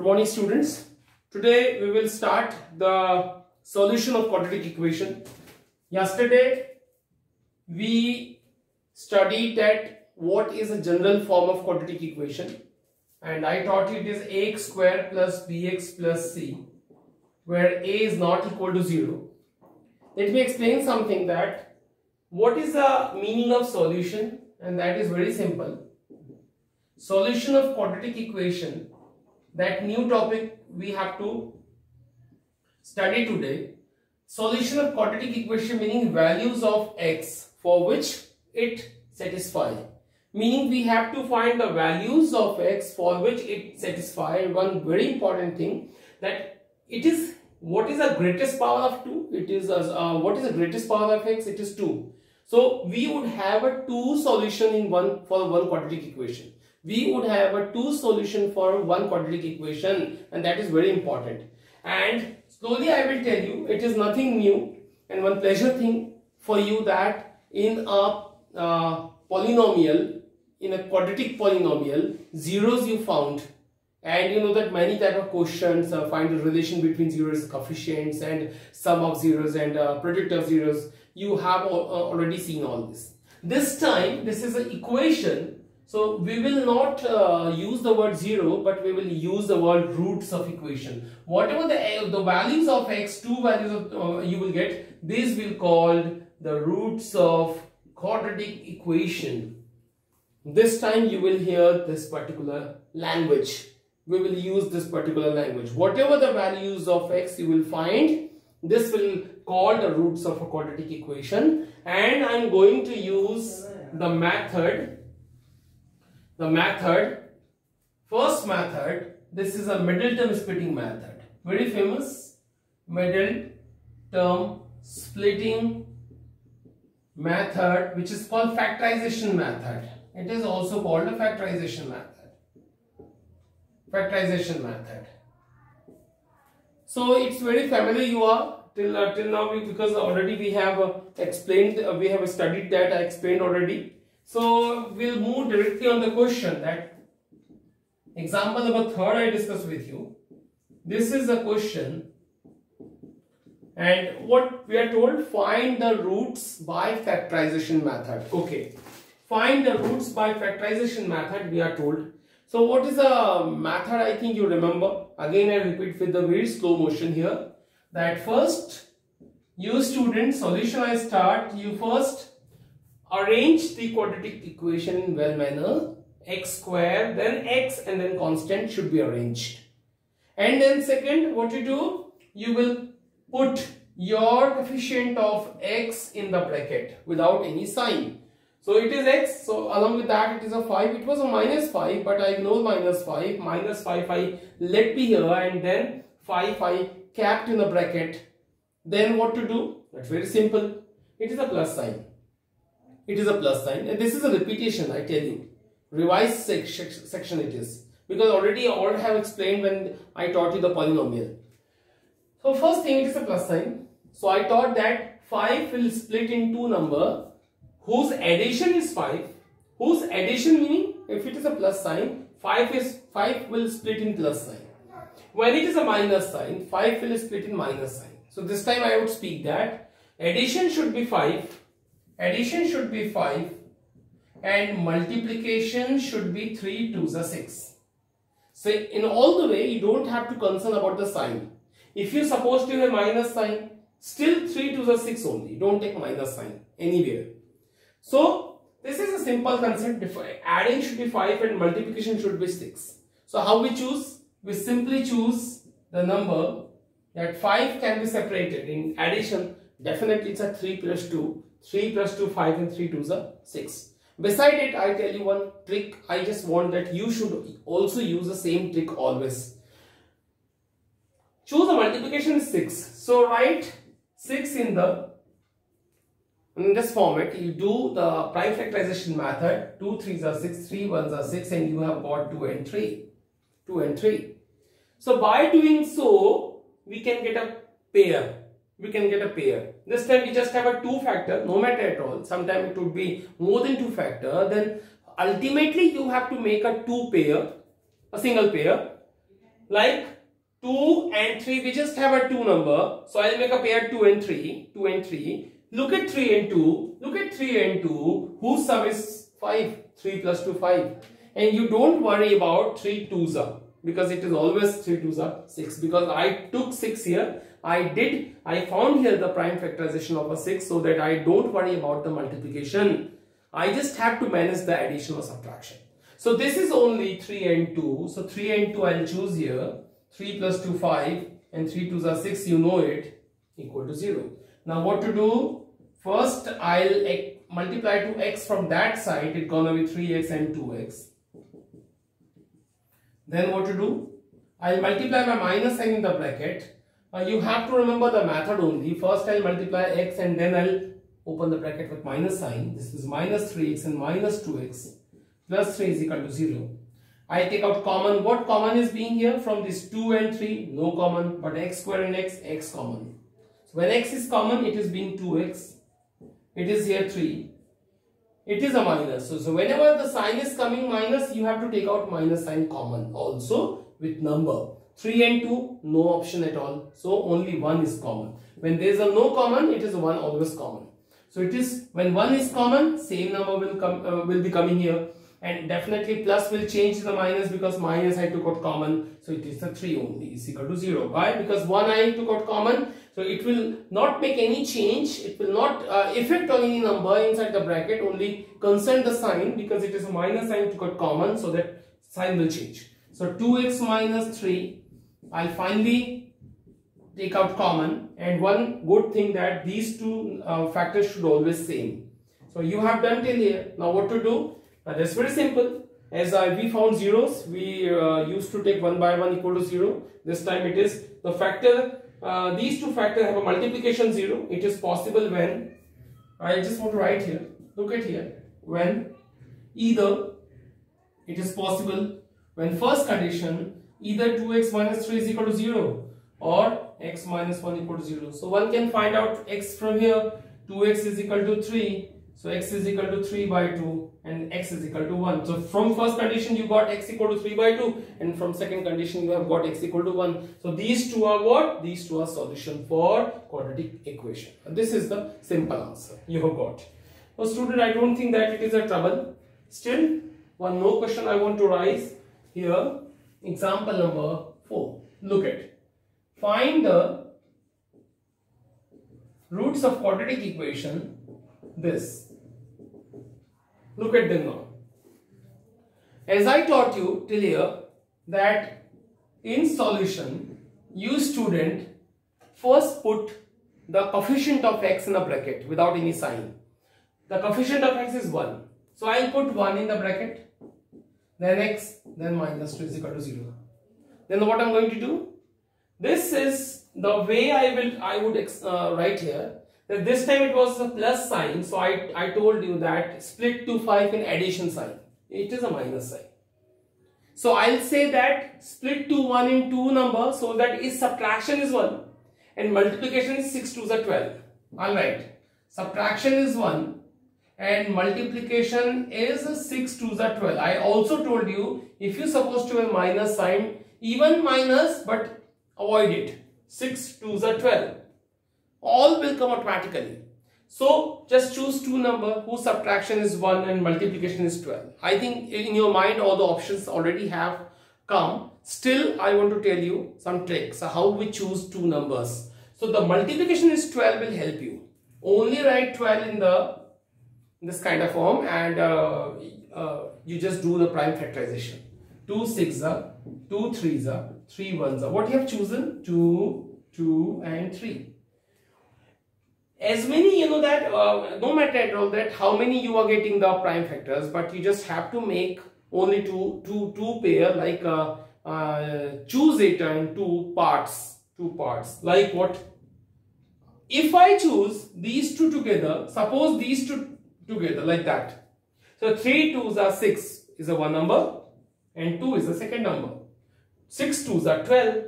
Good morning, students. Today we will start the solution of quadratic equation. Yesterday we studied that what is a general form of quadratic equation, and I taught you it is ax square plus bx plus c, where a is not equal to 0. Let me explain something, that what is the meaning of solution, and that is very simple. Solution of quadratic equation, that new topic we have to study today. Solution of quadratic equation meaning values of x for which it satisfies. Meaning we have to find the values of x for which it satisfies. One very important thing, that it is what is the greatest power of 2? It is what is the greatest power of x? It is 2. So we would have a 2 solution in one quadratic equation. We would have a 2 solution for one quadratic equation, and that is very important. And slowly I will tell you, it is nothing new, and one pleasure thing for you, that in a polynomial, in a quadratic polynomial, zeros you found, and you know that many type of questions find the relation between zeros, coefficients, and sum of zeros and product of zeros. You have already seen all this. This time this is an equation. So we will not use the word 0, but we will use the word roots of equation. Whatever the values of x, 2 values of you will get, these will called the roots of quadratic equation. This time you will hear this particular language. We will use this particular language. Whatever the values of x you will find, this will call the roots of a quadratic equation. And I am going to use the method. First method, this is a middle term splitting method. Very famous middle term splitting method, which is called factorization method. It is also called a factorization method. So it's very familiar you are till now, because already we have explained, we have studied that, I explained already. So we'll move directly on the question. That example number 3 I discussed with you. This is the question, and what we are told, find the roots by factorization method. Okay, find the roots by factorization method we are told. So what is the method? I think you remember. Again I repeat with the very slow motion here, that first you student, solution I start, you first arrange the quadratic equation in well manner. X square, then x, and then constant should be arranged. And then second, what you do, you will put your coefficient of x in the bracket without any sign. So it is x, so along with that it is a 5. It was a minus 5, but I know minus 5. Minus 5 I let be here, and then 5 I kept in the bracket. Then what to do? That's very simple. It is a plus sign. It is a plus sign, and this is a repetition, I tell you. Revised section it is, because already I have explained when I taught you the polynomial. So first thing, it is a plus sign. So I taught that 5 will split in 2 number whose addition is 5. Whose addition meaning, if it is a plus sign, 5 will split in plus sign. When it is a minus sign, 5 will split in minus sign. So this time I would speak that addition should be 5. Addition should be 5 and multiplication should be 3 2s are 6. So in all the way you don't have to concern about the sign. If you supposed to have a minus sign, still 3 2s are 6 only. Don't take minus sign anywhere. So this is a simple concept. Adding should be 5 and multiplication should be 6. So how we choose? We simply choose the number that 5 can be separated in addition. Definitely it's a 3 plus 2. 3 plus 2, 5, and 3 2s are 6. Beside it, I tell you one trick. I just want that you should also use the same trick always. Choose a multiplication is 6. So write 6 in this format. You do the prime factorization method. 2 3s are 6, 3 1s are 6, and you have got 2 and 3. 2 and 3. So by doing so, we can get a pair. This time we just have a 2 factor, no matter at all. Sometimes it would be more than 2 factor. Then ultimately you have to make a 2 pair, a single pair. like 2 and 3, we just have a 2 number. So I'll make a pair 2 and 3. 2 and 3. Look at 3 and 2. Look at 3 and 2. Whose sum is 5? 3 plus 2, 5. And you don't worry about 3 2s are, because it is always 3 2s are 6. Because I took 6 here. I found here the prime factorization of a 6, so that I don't worry about the multiplication. I just have to manage the addition or subtraction. So this is only 3 and 2. So 3 and 2 I'll choose here. 3 plus 2, 5, and 3 2s are 6, you know it, equal to 0. Now what to do? First I'll multiply to x from that side, it's gonna be 3x and 2x. Then what to do? I'll multiply my minus sign in the bracket. You have to remember the method only. First I'll multiply x and then I'll open the bracket with minus sign. This is minus 3x and minus 2x plus 3 is equal to 0. I take out common. What common is being here from this 2 and 3? No common, but x square and x common. So when x is common, it is being 2x. It is here 3. It is a minus. So whenever the sign is coming minus, you have to take out minus sign common. Also with number. 3 and 2, no option at all. So only 1 is common. When there is a no common, it is 1 always common. So it is when 1 is common, same number will be coming here. And definitely plus will change the minus, because minus I took out common. So it is the 3 only is equal to 0. Why? Because 1 I took out common. So it will not make any change. It will not affect on any number inside the bracket. Only concern the sign, because it is a minus sign took out common. So that sign will change. So 2x minus 3. I'll finally take out common. And one good thing that these two factors should always same. So you have done till here. Now what to do? That's very simple. As we found zeros, we used to take 1 by 1 equal to 0. This time it is the factor, these two factors have a multiplication 0. It is possible when, I just want to write here, look at here, when either, it is possible when first condition, either 2x minus 3 is equal to 0 or x minus 1 equal to 0. So one can find out x from here, 2x is equal to 3. So x is equal to 3 by 2 and x is equal to 1. So from first condition you got x equal to 3 by 2, and from second condition you have got x equal to 1. So these two are what? These two are solution for quadratic equation. And this is the simple answer you have got. So student, I don't think that it is a trouble. Still, one more question I want to raise here. Example number 4. Look at. Find the roots of quadratic equation this. Look at them now. As I taught you till here that in solution, you student first put the coefficient of x in a bracket without any sign. The coefficient of x is 1. So I'll put 1 in the bracket, then x, then minus 2 is equal to 0. Then what I'm going to do? This is the way I would write here. That this time it was a plus sign, so I told you that split to 5 in addition sign. It is a minus sign. So I'll say that split to 1 in 2 number, so that is subtraction is 1 and multiplication is 6 2s are 12. Alright. Subtraction is 1 and multiplication is 6 2s are 12. I also told you if you supposed to have minus sign, even minus, but avoid it. 6 2s are 12. All will come automatically. So just choose two number whose subtraction is 1 and multiplication is 12. I think in your mind all the options already have come. Still I want to tell you some tricks how we choose two numbers. So the multiplication is 12 will help you. Only write 12 in this kind of form, and you just do the prime factorization. 2 6s are, 2 3s are, 3 1s are. What you have chosen? 2, 2 and 3. As many, you know that no matter at all that how many you are getting the prime factors, but you just have to make only two pair, like choose it in two parts. Like what? If I choose these two together, suppose these two together like that. So 3 2s are 6 is a one number and 2 is the second number. 6 2s are 12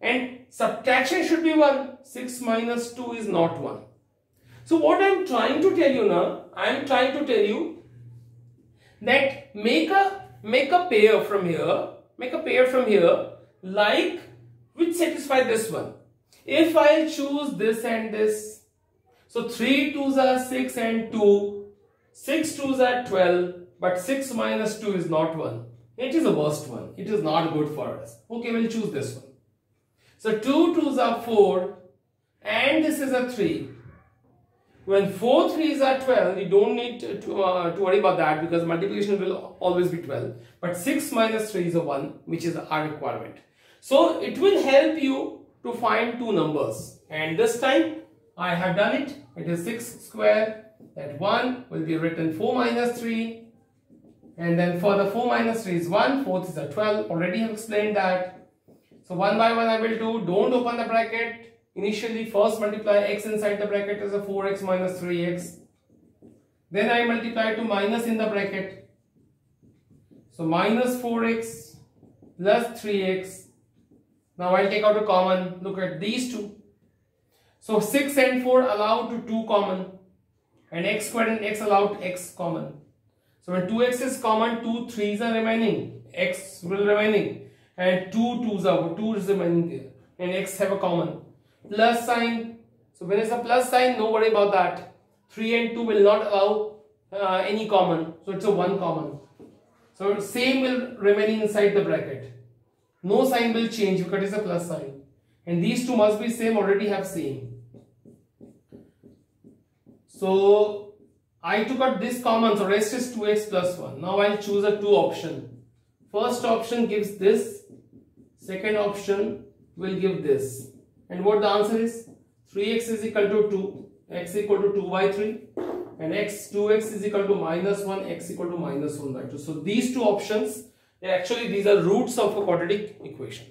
and subtraction should be 1. 6 minus 2 is not 1. So what I am trying to tell you now, I am trying to tell you that make a pair from here, like which satisfy this one. If I choose this and this, so 3 2s are 6 and 2, 6 2s are 12, but 6 minus 2 is not 1. It is the worst one. It is not good for us. Okay, we'll choose this one. So 2 2s are 4 and this is a 3. When 4 3s are 12, you don't need to worry about that because multiplication will always be 12. But 6 minus 3 is a 1, which is our requirement. So it will help you to find two numbers. And this time I have done it. It is 6 square. That 1 will be written 4 minus 3. And then for the 4 minus 3 is 1. 4th is a 12. Already have explained that. So one by one I will do. Don't open the bracket. Initially first multiply x inside the bracket as a 4x minus 3x. Then I multiply to minus in the bracket. So minus 4x plus 3x. Now I'll take out a common. Look at these two. So 6 and 4 allowed to 2 common. And x squared and x allowed x common. So when 2x is common, 2 3s are remaining. X will remaining. And 2 2s are 2 is remaining there. And x have a common. Plus sign. So when it's a plus sign, no worry about that. 3 and 2 will not allow any common. So it's a 1 common. So same will remain inside the bracket. No sign will change because it's a plus sign. And these two must be same, already have same. So I took out this common, so rest is 2x plus 1. Now I'll choose a 2 option. First option gives this. Second option will give this. And what the answer is? 3x is equal to 2, x equal to 2 by 3, and 2x is equal to minus 1, x equal to minus 1 by 2. So these two options, actually these are roots of a quadratic equation.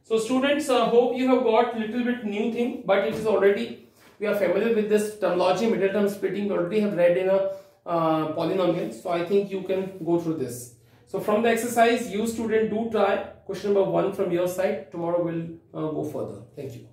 So students, hope you have got little bit new thing, but it is already, we are familiar with this terminology, middle term splitting, we already have read in a polynomial. So I think you can go through this. So from the exercise, you student do try question number 1 from your side. Tomorrow we'll go further. Thank you.